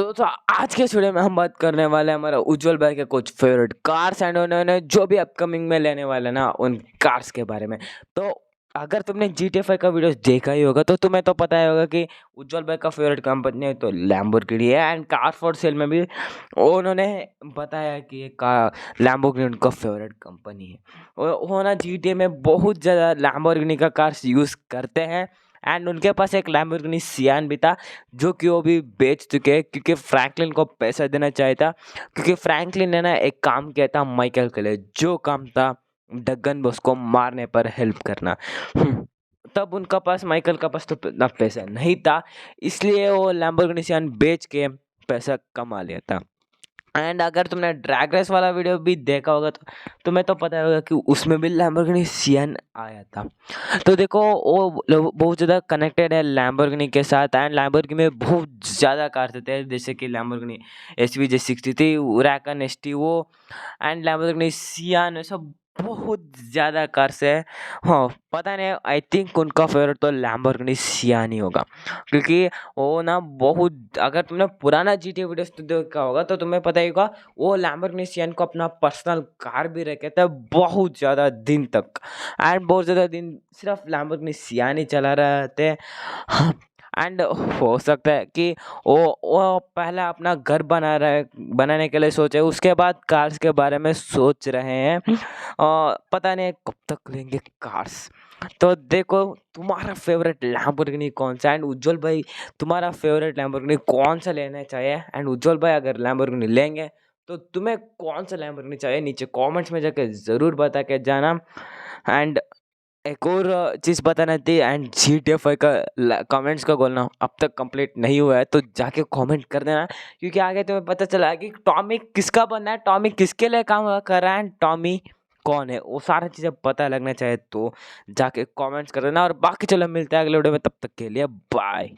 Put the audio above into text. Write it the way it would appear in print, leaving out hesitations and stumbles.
तो आज के इस वीडियो में हम बात करने वाले हैं हमारा उज्जवल भाई के कुछ फेवरेट कार्स एंड उन्होंने जो भी अपकमिंग में लेने वाले ना उन कार्स के बारे में। तो अगर तुमने GTA 5 का वीडियो देखा ही होगा तो तुम्हें तो पता ही होगा कि उज्जवल भाई का फेवरेट कंपनी है तो लैम्बोर्गिनी है। एंड कार फॉर सेल में भी उन्होंने बताया कि ये लैम्बोर्गिनी उनका फेवरेट कंपनी है। वो ना GTA में बहुत ज़्यादा लैम्बोर्गिनी का कार्स यूज़ करते हैं। एंड उनके पास एक लैम्बोर्गिनी सियान भी था जो कि वो भी बेच चुके हैं क्योंकि फ्रैंकलिन को पैसा देना चाहिए था। क्योंकि फ्रैंकलिन ने ना एक काम किया था माइकल के लिए, जो काम था डगन बॉस को मारने पर हेल्प करना। तब उनका पास माइकल का पास तो इतना पैसा नहीं था, इसलिए वो लैम्बोर्गिनी सियान बेच के पैसा कमा लिया था। एंड अगर तुमने ड्रैग रेस वाला वीडियो भी देखा होगा तो तुम्हें तो पता होगा कि उसमें भी लैम्बोर्गिनी सियान आया था। तो देखो वो बहुत ज़्यादा कनेक्टेड है लैम्बोर्गिनी के साथ। एंड लैम्बोर्गिनी में बहुत ज़्यादा कार्स होते हैं जैसे कि लैम्बोर्गिनी SVJ63, हुराकन ST वो एंड लैम्बोर्गिनी सियान, सब बहुत ज़्यादा कार्स है। हाँ, पता नहीं, आई थिंक उनका फेवरेट तो लैम्बोर्गिनी सियान ही होगा क्योंकि वो ना बहुत, अगर तुमने पुराना GTA वीडियोस तो देखा होगा तो तुम्हें पता ही होगा वो लैम्बोर्गिनी सियान को अपना पर्सनल कार भी रखे थे बहुत ज़्यादा दिन तक। एंड बहुत ज़्यादा दिन सिर्फ लैम्बोर्गिनी सियान ही चला रहे थे। एंड हो सकता है कि वो पहला अपना घर बनाने के लिए सोचे, उसके बाद कार्स के बारे में सोच रहे हैं। पता नहीं कब तक लेंगे कार्स। तो देखो तुम्हारा फेवरेट लैम्बोर्गिनी कौन सा, एंड उज्जवल भाई तुम्हारा फेवरेट लैम्बोर्गिनी कौन सा लेना चाहिए। एंड उज्जवल भाई अगर लैम्बोर्गिनी लेंगे तो तुम्हें कौन सा लैम्बोर्गिनी चाहिए, नीचे कमेंट्स में जाके ज़रूर बता के जाना। एंड एक और चीज़ बताना थी, एंड GTA 5 का कमेंट्स का गोल ना अब तक कंप्लीट नहीं हुआ है तो जाके कमेंट कर देना क्योंकि आगे तुम्हें पता चला कि टॉमी किसका बनना है, टॉमी किसके लिए काम कर रहा है, एंड टॉमी कौन है, वो सारी चीज़ें पता लगना चाहिए। तो जाके कमेंट्स कर देना और बाकी चलो मिलते हैं अगले वीडियो में, तब तक के लिए बाय।